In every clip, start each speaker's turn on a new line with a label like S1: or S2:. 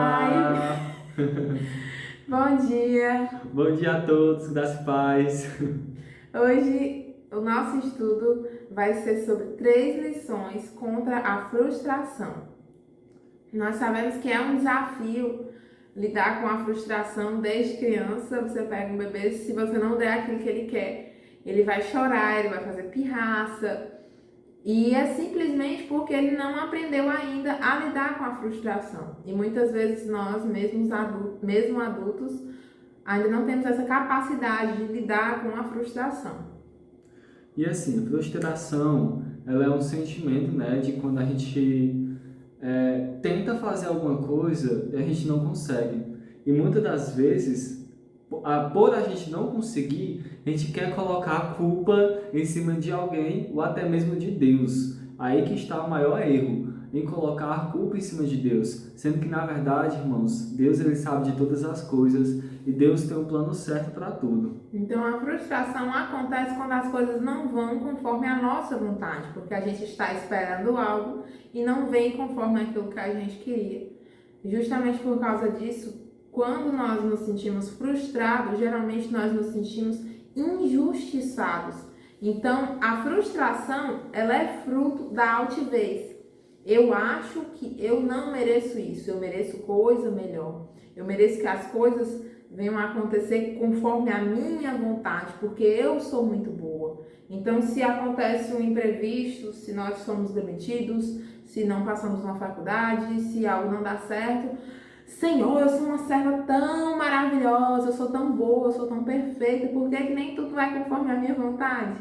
S1: Olá!
S2: Bom dia!
S1: Bom dia a todos, graça e paz.
S2: Hoje o nosso estudo vai ser sobre 3 lições contra a frustração. Nós sabemos que é um desafio lidar com a frustração desde criança. Você pega um bebê, se você não der aquilo que ele quer, ele vai chorar, ele vai fazer pirraça. E é simplesmente porque ele não aprendeu ainda a lidar com a frustração. E muitas vezes nós, mesmo adultos, ainda não temos essa capacidade de lidar com a frustração.
S1: E assim, a frustração, ela é um sentimento, né, de quando a gente tenta fazer alguma coisa e a gente não consegue. E muitas das vezes, por a gente não conseguir, a gente quer colocar a culpa em cima de alguém ou até mesmo de Deus. Aí que está o maior erro, em colocar a culpa em cima de Deus. Sendo que, na verdade, irmãos, Deus ele sabe de todas as coisas e Deus tem um plano certo para tudo.
S2: Então a frustração acontece quando as coisas não vão conforme a nossa vontade, porque a gente está esperando algo e não vem conforme aquilo que a gente queria. Justamente por causa disso, quando nós nos sentimos frustrados, geralmente nós nos sentimos injustiçados. Então, a frustração, ela é fruto da altivez. Eu acho que eu não mereço isso, eu mereço coisa melhor. Eu mereço que as coisas venham a acontecer conforme a minha vontade, porque eu sou muito boa. Então, se acontece um imprevisto, se nós somos demitidos, se não passamos uma faculdade, se algo não dá certo, Senhor, eu sou uma serva tão maravilhosa, eu sou tão boa, eu sou tão perfeita, por que nem tudo vai conforme a minha vontade?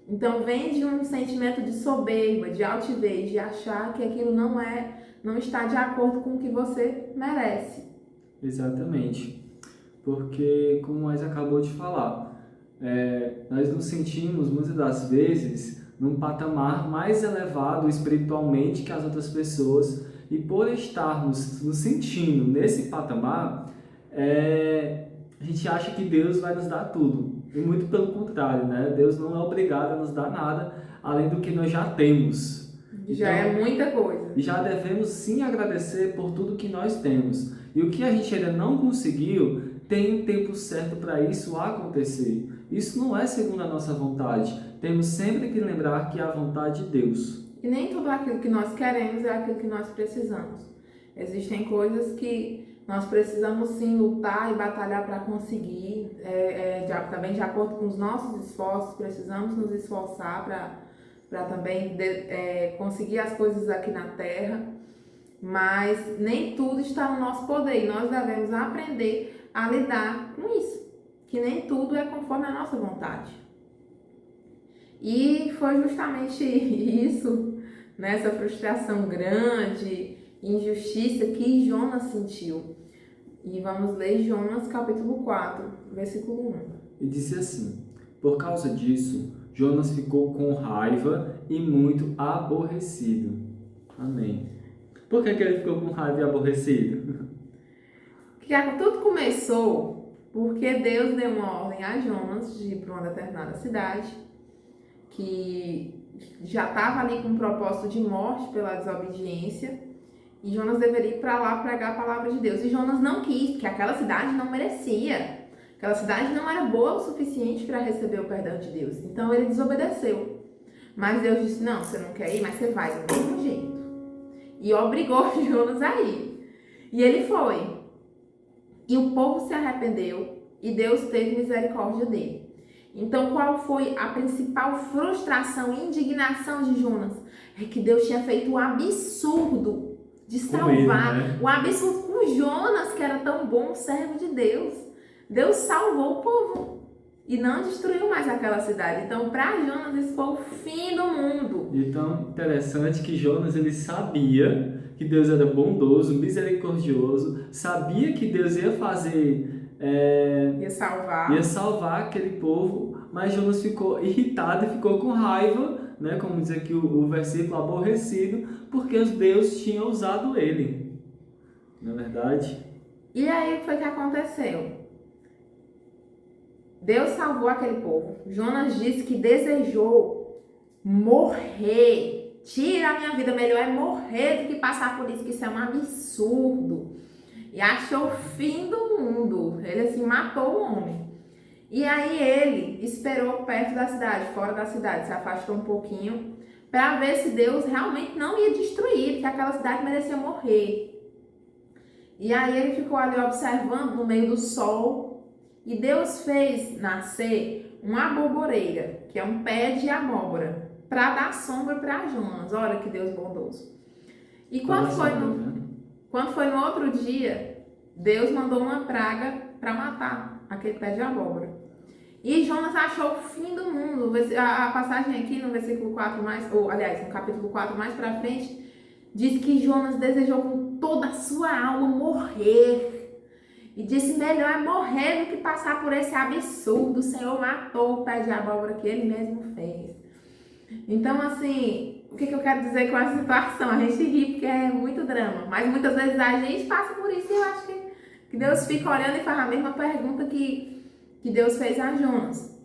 S2: Então vem de um sentimento de soberba, de altivez, de achar que aquilo não está de acordo com o que você merece.
S1: Exatamente. Porque, como nós acabou de falar, nós nos sentimos muitas das vezes num patamar mais elevado espiritualmente que as outras pessoas, e por estarmos nos sentindo nesse patamar, a gente acha que Deus vai nos dar tudo. E muito pelo contrário, né? Deus não é obrigado a nos dar nada além do que nós já temos.
S2: Já é muita coisa.
S1: E já devemos sim agradecer por tudo que nós temos. E o que a gente ainda não conseguiu, tem um tempo certo para isso acontecer. Isso não é segundo a nossa vontade. Temos sempre que lembrar que é a vontade de Deus.
S2: E nem tudo aquilo que nós queremos é aquilo que nós precisamos. Existem coisas que nós precisamos sim lutar e batalhar para conseguir, também de acordo com os nossos esforços, precisamos nos esforçar para também conseguir as coisas aqui na Terra, mas nem tudo está no nosso poder e nós devemos aprender a lidar com isso, que nem tudo é conforme a nossa vontade. E foi justamente isso, nessa frustração grande, injustiça que Jonas sentiu. E vamos ler Jonas capítulo 4, versículo 1.
S1: E disse assim: por causa disso, Jonas ficou com raiva e muito aborrecido. Amém. Por que ele ficou com raiva e aborrecido?
S2: Tudo começou porque Deus deu uma ordem a Jonas de ir para uma determinada cidade, que já estava ali com um propósito de morte pela desobediência, e Jonas deveria ir para lá pregar a palavra de Deus. E Jonas não quis, porque aquela cidade não merecia. Aquela cidade não era boa o suficiente para receber o perdão de Deus. Então ele desobedeceu. Mas Deus disse: não, você não quer ir, mas você vai do mesmo jeito. E obrigou Jonas a ir. E ele foi. E o povo se arrependeu e Deus teve misericórdia dele. Então, qual foi a principal frustração e indignação de Jonas? É que Deus tinha feito o absurdo de salvar, o absurdo com Jonas, que era tão bom, servo de Deus. Deus salvou o povo e não destruiu mais aquela cidade. Então, para Jonas, isso foi o fim do mundo.
S1: Então, interessante que Jonas ele sabia que Deus era bondoso, misericordioso, sabia que Deus ia fazer, ia salvar aquele povo, mas Jonas ficou irritado e ficou com raiva, né, como diz aqui o versículo, aborrecido, porque Deus tinha usado ele, não é verdade?
S2: E aí, o que foi que aconteceu? Deus salvou aquele povo. Jonas disse que desejou morrer. Tira a minha vida, melhor é morrer do que passar por isso, que isso é um absurdo. e achou o fim do mundo. Ele assim matou o homem. E aí ele esperou perto da cidade, fora da cidade, se afastou um pouquinho para ver se Deus realmente não ia destruir, porque aquela cidade merecia morrer. E aí ele ficou ali observando no meio do sol e Deus fez nascer uma aboboreira, que é um pé de abóbora, para dar sombra para Jonas. Olha que Deus bondoso. E quando foi no outro dia, Deus mandou uma praga para matar aquele pé de abóbora. E Jonas achou o fim do mundo. A passagem aqui no versículo 4 no capítulo 4 mais para frente, diz que Jonas desejou com toda a sua alma morrer. E disse, melhor é morrer do que passar por esse absurdo. O Senhor matou o pé de abóbora que ele mesmo fez. Então, assim, o que eu quero dizer com essa situação? A gente ri porque é muito drama, mas muitas vezes a gente passa por isso e eu acho que Deus fica olhando e faz a mesma pergunta que Deus fez a Jonas.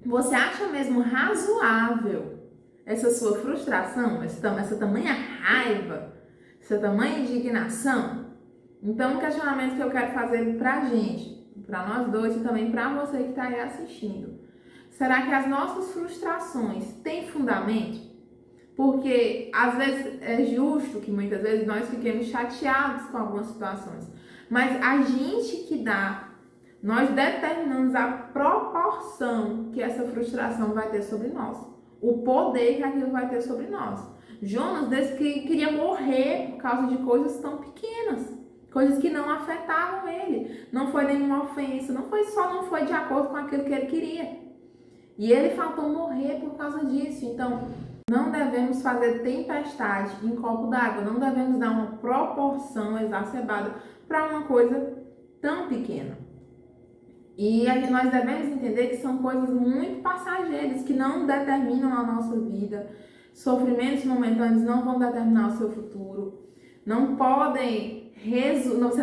S2: Você acha mesmo razoável essa sua frustração, essa tamanha raiva, essa tamanha indignação? Então, o questionamento que eu quero fazer pra gente, pra nós dois e também pra você que está aí assistindo. Será que as nossas frustrações têm fundamento? Porque às vezes é justo que muitas vezes nós fiquemos chateados com algumas situações, mas a gente que dá, nós determinamos a proporção que essa frustração vai ter sobre nós, o poder que aquilo vai ter sobre nós. Jonas disse que queria morrer por causa de coisas tão pequenas, coisas que não afetavam ele, não foi nenhuma ofensa, não foi de acordo com aquilo que ele queria. E ele faltou morrer por causa disso. Então, não devemos fazer tempestade em copo d'água. Não devemos dar uma proporção exacerbada para uma coisa tão pequena. E aí nós devemos entender que são coisas muito passageiras, que não determinam a nossa vida. Sofrimentos momentâneos não vão determinar o seu futuro. Você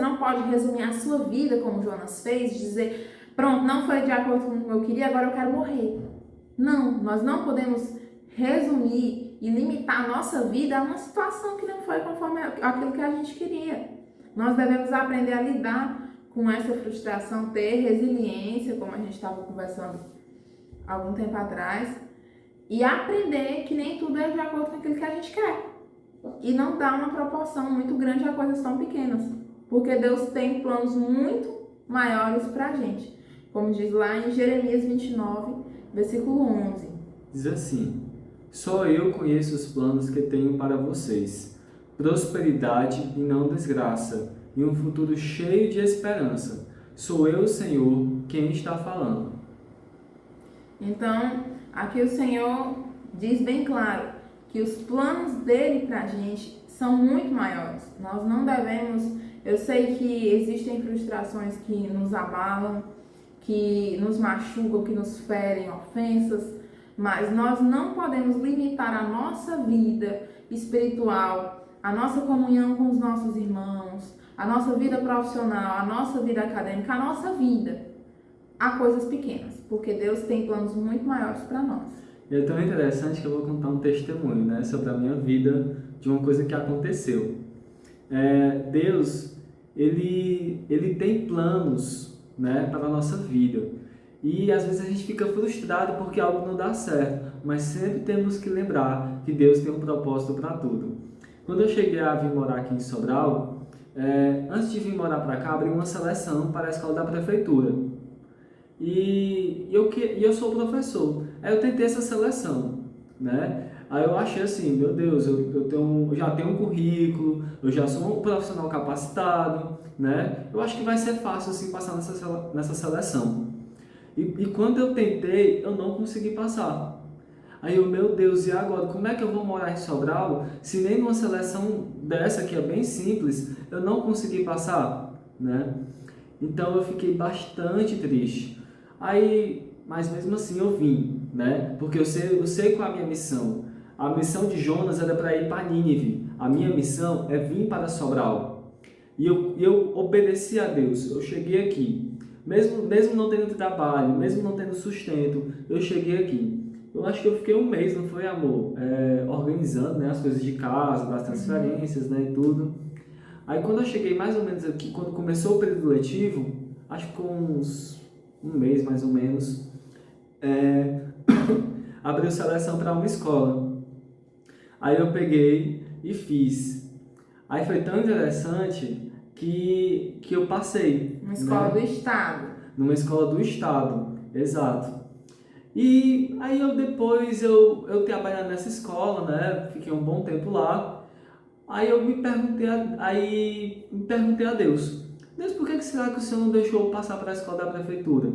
S2: não pode resumir a sua vida como Jonas fez, dizer... Pronto, não foi de acordo com o que eu queria, agora eu quero morrer. Não, nós não podemos resumir e limitar a nossa vida a uma situação que não foi conforme aquilo que a gente queria. Nós devemos aprender a lidar com essa frustração, ter resiliência, como a gente estava conversando há algum tempo atrás, e aprender que nem tudo é de acordo com aquilo que a gente quer. E não dar uma proporção muito grande a coisas tão pequenas, porque Deus tem planos muito maiores para a gente. Como diz lá em Jeremias 29, versículo 11.
S1: Diz assim, só eu conheço os planos que tenho para vocês, prosperidade e não desgraça, e um futuro cheio de esperança. Sou eu, Senhor, quem está falando.
S2: Então, aqui o Senhor diz bem claro que os planos dele para a gente são muito maiores. Nós não devemos... Eu sei que existem frustrações que nos abalam, que nos machucam, que nos ferem, ofensas, mas nós não podemos limitar a nossa vida espiritual, a nossa comunhão com os nossos irmãos, a nossa vida profissional, a nossa vida acadêmica, a nossa vida a coisas pequenas, porque Deus tem planos muito maiores para nós.
S1: É tão interessante que eu vou contar um testemunho, né, sobre a minha vida, de uma coisa que aconteceu. Deus, ele tem planos, né, para a nossa vida. E às vezes a gente fica frustrado porque algo não dá certo, mas sempre temos que lembrar que Deus tem um propósito para tudo. Quando eu cheguei a vir morar aqui em Sobral, antes de vir morar para cá, abri uma seleção para a escola da prefeitura. E eu sou professor. Aí eu tentei essa seleção, né? Aí eu achei assim, meu Deus, eu já tenho um currículo, eu já sou um profissional capacitado, né? Eu acho que vai ser fácil assim passar nessa seleção. E quando eu tentei, eu não consegui passar. Aí eu, meu Deus, e agora? Como é que eu vou morar em Sobral se nem numa seleção dessa que é bem simples, eu não consegui passar, né? Então eu fiquei bastante triste. Aí, mas mesmo assim eu vim, né? Porque eu sei qual é a minha missão. A missão de Jonas era para ir para Nínive. A minha missão é vir para Sobral. E eu obedeci a Deus. Eu cheguei aqui. Mesmo não tendo trabalho, mesmo não tendo sustento, eu cheguei aqui. Eu acho que eu fiquei um mês, não foi, amor? Organizando, né, as coisas de casa, das transferências, né, e tudo. Aí quando eu cheguei mais ou menos aqui, quando começou o período letivo, acho que com uns um mês mais ou menos, abriu seleção para uma escola. Aí eu peguei e fiz. Aí foi tão interessante que eu passei.
S2: Uma escola
S1: né?
S2: do estado.
S1: Numa escola do estado, exato. E aí eu trabalhando nessa escola, né? Fiquei um bom tempo lá. Aí eu me perguntei a Deus, por que será que o Senhor não deixou eu passar para a escola da prefeitura?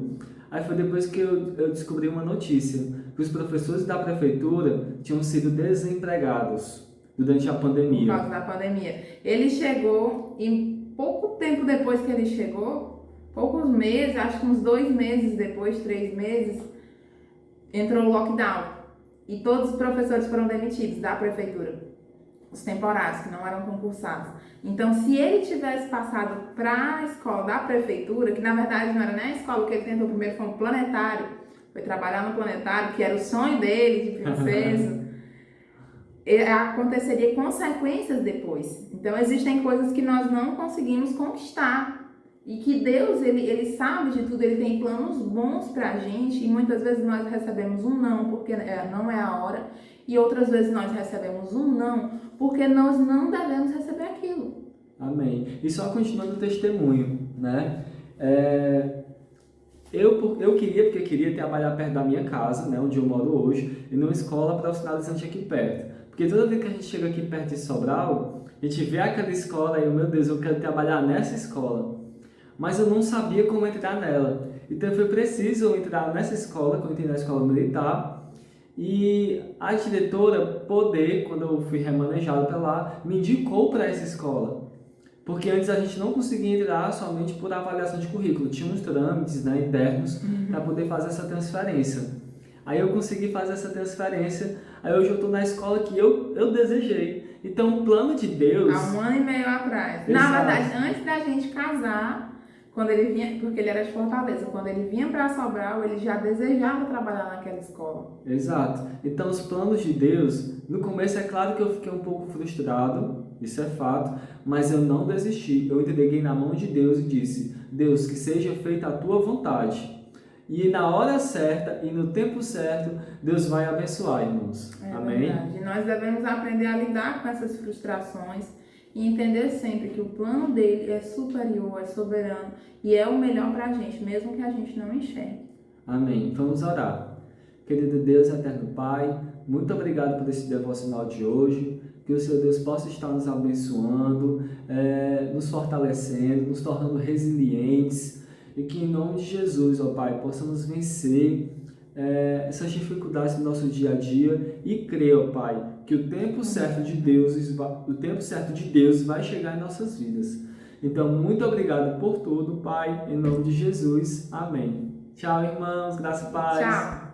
S1: Aí foi depois que eu descobri uma notícia, que os professores da prefeitura tinham sido desempregados durante a pandemia.
S2: Por causa da pandemia. Ele chegou e pouco tempo depois que ele chegou, poucos meses, acho que uns 2 meses depois, 3 meses, entrou o lockdown. E todos os professores foram demitidos da prefeitura. Os temporários, que não eram concursados. Então, se ele tivesse passado para a escola da prefeitura, que na verdade não era nem a escola, o que ele tentou primeiro foi um planetário, foi trabalhar no planetário, que era o sonho dele de princesa, aconteceria consequências depois. Então, existem coisas que nós não conseguimos conquistar. E que Deus, ele sabe de tudo, ele tem planos bons pra gente, e muitas vezes nós recebemos um não, porque não é a hora, e outras vezes nós recebemos um não, porque nós não devemos receber aquilo.
S1: Amém. E só continuando o testemunho, né? Eu queria trabalhar perto da minha casa, né, onde eu moro hoje, e numa escola profissionalizante aqui perto. Porque toda vez que a gente chega aqui perto de Sobral, a gente vê aquela escola e, meu Deus, eu quero trabalhar nessa escola. Mas eu não sabia como entrar nela. Então foi preciso eu entrar nessa escola, quando eu entrei na escola militar, e a diretora quando eu fui remanejado para lá, me indicou para essa escola. Porque antes a gente não conseguia entrar somente por avaliação de currículo. Tinha uns trâmites, né, internos para poder fazer essa transferência. Aí eu consegui fazer essa transferência, aí hoje eu estou na escola que eu desejei. Então o plano de Deus...
S2: Há 1 ano e meio atrás.
S1: Exato.
S2: Na verdade, antes da gente casar... Quando ele vinha, porque ele era de Fortaleza, quando ele vinha para Sobral, ele já desejava trabalhar naquela escola.
S1: Exato. Então, os planos de Deus, no começo é claro que eu fiquei um pouco frustrado, isso é fato, mas eu não desisti. Eu entreguei na mão de Deus e disse: Deus, que seja feita a tua vontade. E na hora certa e no tempo certo, Deus vai abençoar, irmãos. Amém?
S2: Verdade. E nós devemos aprender a lidar com essas frustrações e entender sempre que o plano dele é superior, é soberano e é o melhor para a gente, mesmo que a gente não enxergue.
S1: Amém. Vamos orar. Querido Deus, eterno Pai, muito obrigado por esse devocional de hoje. Que o Senhor Deus possa estar nos abençoando, nos fortalecendo, nos tornando resilientes e que em nome de Jesus, ó Pai, possamos vencer essas dificuldades do nosso dia a dia e crer, ó Pai, que o tempo certo de Deus vai chegar em nossas vidas. Então, muito obrigado por tudo, Pai, em nome de Jesus. Amém. Tchau, irmãos. Graça e paz.
S2: Tchau.